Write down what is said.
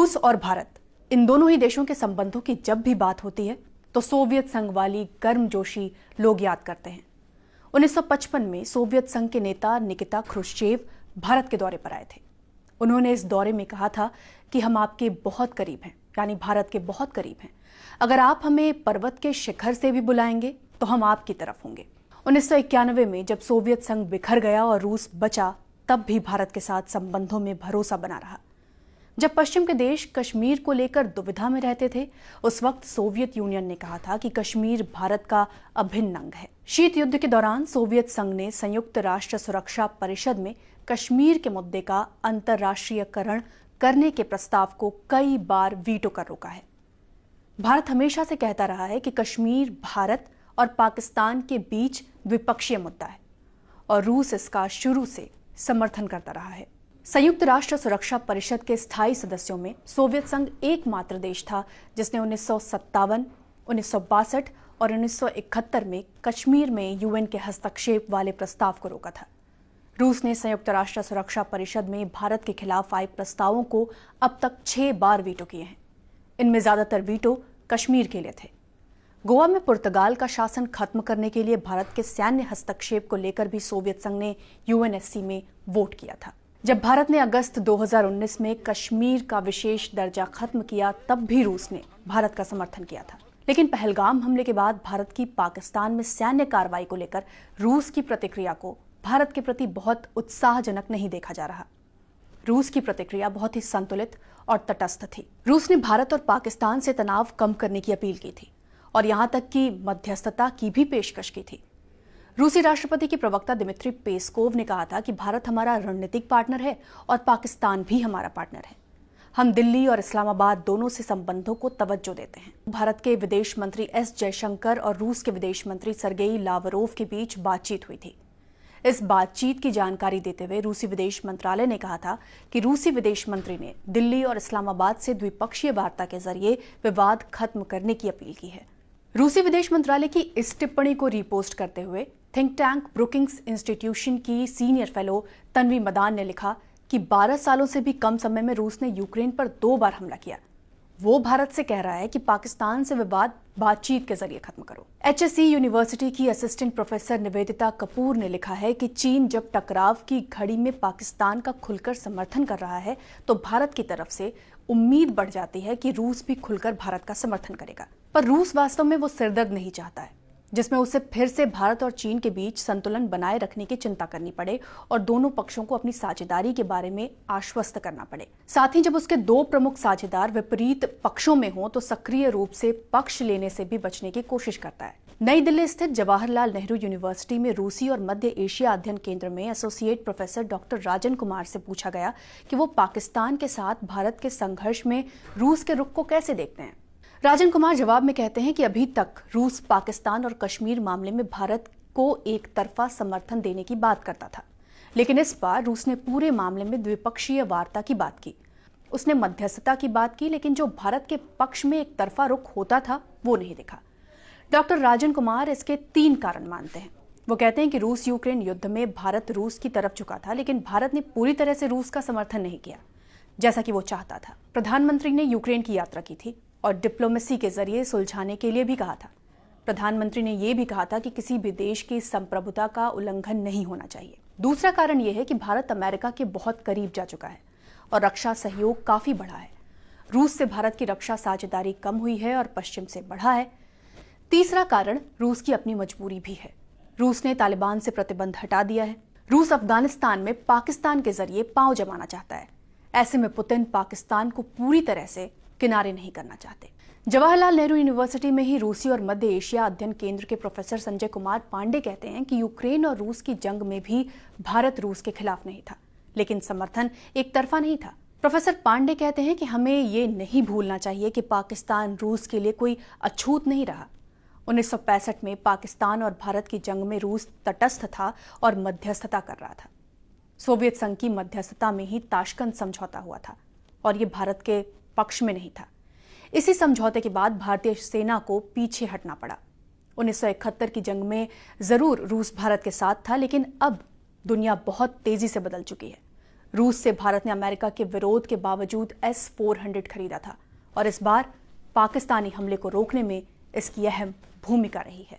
रूस और भारत, इन दोनों ही देशों के संबंधों की जब भी बात होती है तो सोवियत संघ वाली गर्मजोशी लोग याद करते हैं। 1955 में सोवियत संघ के नेता निकिता क्रुश्चेव भारत के दौरे पर आए थे। उन्होंने इस दौरे में कहा था कि हम आपके बहुत करीब हैं, यानी भारत के बहुत करीब हैं। अगर आप हमें पर्वत के शिखर से भी बुलाएंगे तो हम आपकी तरफ होंगे। 1991 में जब सोवियत संघ बिखर गया और रूस बचा, तब भी भारत के साथ संबंधों में भरोसा बना रहा। जब पश्चिम के देश कश्मीर को लेकर दुविधा में रहते थे, उस वक्त सोवियत यूनियन ने कहा था कि कश्मीर भारत का अभिन्न अंग है। शीत युद्ध के दौरान सोवियत संघ ने संयुक्त राष्ट्र सुरक्षा परिषद में कश्मीर के मुद्दे का अंतर्राष्ट्रीयकरण करने के प्रस्ताव को कई बार वीटो कर रोका है। भारत हमेशा से कहता रहा है कि कश्मीर भारत और पाकिस्तान के बीच द्विपक्षीय मुद्दा है और रूस इसका शुरू से समर्थन करता रहा है। संयुक्त राष्ट्र सुरक्षा परिषद के स्थायी सदस्यों में सोवियत संघ एकमात्र देश था जिसने 1957, 1962 और 1971 में कश्मीर में यूएन के हस्तक्षेप वाले प्रस्ताव को रोका था। रूस ने संयुक्त राष्ट्र सुरक्षा परिषद में भारत के खिलाफ आए प्रस्तावों को अब तक 6 बार वीटो किए हैं। इनमें ज्यादातर वीटो कश्मीर के लिए थे। गोवा में पुर्तगाल का शासन खत्म करने के लिए भारत के सैन्य हस्तक्षेप को लेकर भी सोवियत संघ ने यूएनएससी में वोट किया था। जब भारत ने अगस्त 2019 में कश्मीर का विशेष दर्जा खत्म किया, तब भी रूस ने भारत का समर्थन किया था। लेकिन पहलगाम हमले के बाद भारत की पाकिस्तान में सैन्य कार्रवाई को लेकर रूस की प्रतिक्रिया को भारत के प्रति बहुत उत्साहजनक नहीं देखा जा रहा। रूस की प्रतिक्रिया बहुत ही संतुलित और तटस्थ थी। रूस ने भारत और पाकिस्तान से तनाव कम करने की अपील की थी और यहां तक कि मध्यस्थता की भी पेशकश की थी। रूसी राष्ट्रपति के प्रवक्ता दिमित्री पेस्कोव ने कहा था कि भारत हमारा रणनीतिक पार्टनर है और पाकिस्तान भी हमारा पार्टनर है। हम दिल्ली और इस्लामाबाद दोनों से संबंधों को तवज्जो देते हैं। भारत के विदेश मंत्री एस जयशंकर और रूस के विदेश मंत्री सर्गेई लावरोव के बीच बातचीत हुई थी। इस बातचीत की जानकारी देते हुए रूसी विदेश मंत्रालय ने कहा था कि रूसी विदेश मंत्री ने दिल्ली और इस्लामाबाद से द्विपक्षीय वार्ता के जरिए विवाद खत्म करने की अपील की है। रूसी विदेश मंत्रालय की इस टिप्पणी को रीपोस्ट करते हुए थिंक टैंक ब्रुकिंग्स इंस्टीट्यूशन की सीनियर फेलो तन्वी मदान ने लिखा कि 12 सालों से भी कम समय में रूस ने यूक्रेन पर 2 बार हमला किया। वो भारत से कह रहा है कि पाकिस्तान से विवाद बातचीत के जरिए खत्म करो। HSE यूनिवर्सिटी की असिस्टेंट प्रोफेसर निवेदिता कपूर ने लिखा है कि चीन जब टकराव की घड़ी में पाकिस्तान का खुलकर समर्थन कर रहा है तो भारत की तरफ से उम्मीद बढ़ जाती है कि रूस भी खुलकर भारत का समर्थन करेगा। पर रूस वास्तव में वो सिरदर्द नहीं चाहता है जिसमें उसे फिर से भारत और चीन के बीच संतुलन बनाए रखने की चिंता करनी पड़े और दोनों पक्षों को अपनी साझेदारी के बारे में आश्वस्त करना पड़े। साथ ही जब उसके 2 प्रमुख साझेदार विपरीत पक्षों में हों तो सक्रिय रूप से पक्ष लेने से भी बचने की कोशिश करता है। नई दिल्ली स्थित जवाहरलाल नेहरू यूनिवर्सिटी में रूसी और मध्य एशिया अध्ययन केंद्र में associate professor doctor Rajan Kumar से पूछा गया कि वो पाकिस्तान के साथ भारत के संघर्ष में रूस के रुख को कैसे देखते हैं। राजन कुमार जवाब में कहते हैं कि अभी तक रूस पाकिस्तान और कश्मीर मामले में भारत को एक तरफा समर्थन देने की बात करता था, लेकिन इस बार रूस ने पूरे मामले में द्विपक्षीय वार्ता की बात की। उसने मध्यस्थता की बात की, लेकिन जो भारत के पक्ष में एक तरफा रुख होता था वो नहीं दिखा। डॉक्टर राजन कुमार इसके 3 कारण मानते हैं। वो कहते हैं कि रूस यूक्रेन युद्ध में भारत रूस की तरफ झुका था, लेकिन भारत ने पूरी तरह से रूस का समर्थन नहीं किया जैसा कि वो चाहता था। प्रधानमंत्री ने यूक्रेन की यात्रा की थी और डिप्लोमेसी के जरिए सुलझाने के लिए भी कहा था। प्रधानमंत्री ने यह भी कहा था कि किसी भी देश की संप्रभुता का उल्लंघन नहीं होना चाहिए। दूसरा कारण यह है कि भारत अमेरिका के बहुत करीब जा चुका है और रक्षा सहयोग काफी बढ़ा है। रूस से भारत की रक्षा साझेदारी कम हुई है और पश्चिम से बढ़ा है। तीसरा कारण रूस की अपनी मजबूरी भी है। रूस ने तालिबान से प्रतिबंध हटा दिया है। रूस अफगानिस्तान में पाकिस्तान के जरिए पांव जमाना चाहता है। ऐसे में पुतिन पाकिस्तान को पूरी तरह से किनारे नहीं करना चाहते। जवाहरलाल नेहरू यूनिवर्सिटी में ही रूसी और मध्य एशिया अध्ययन केंद्र के प्रोफेसर संजय कुमार पांडे कहते हैं कि यूक्रेन और रूस की जंग में भी भारत रूस के खिलाफ नहीं था, लेकिन समर्थन एक तरफा नहीं था। प्रोफेसर पांडे कहते हैं कि हमें ये नहीं भूलना चाहिए कि पाकिस्तान रूस के लिए कोई अछूत नहीं रहा। 1965 में पाकिस्तान और भारत की जंग में रूस तटस्थ था और मध्यस्थता कर रहा था। सोवियत संघ की मध्यस्थता में ही ताशकंद समझौता हुआ था और ये भारत के पक्ष में नहीं था। इसी समझौते के बाद भारतीय सेना को पीछे हटना पड़ा। 1971 की जंग में जरूर रूस भारत के साथ था, लेकिन अब दुनिया बहुत तेजी से बदल चुकी है। रूस से भारत ने अमेरिका के विरोध के बावजूद S-400 खरीदा था और इस बार पाकिस्तानी हमले को रोकने में इसकी अहम भूमिका रही है।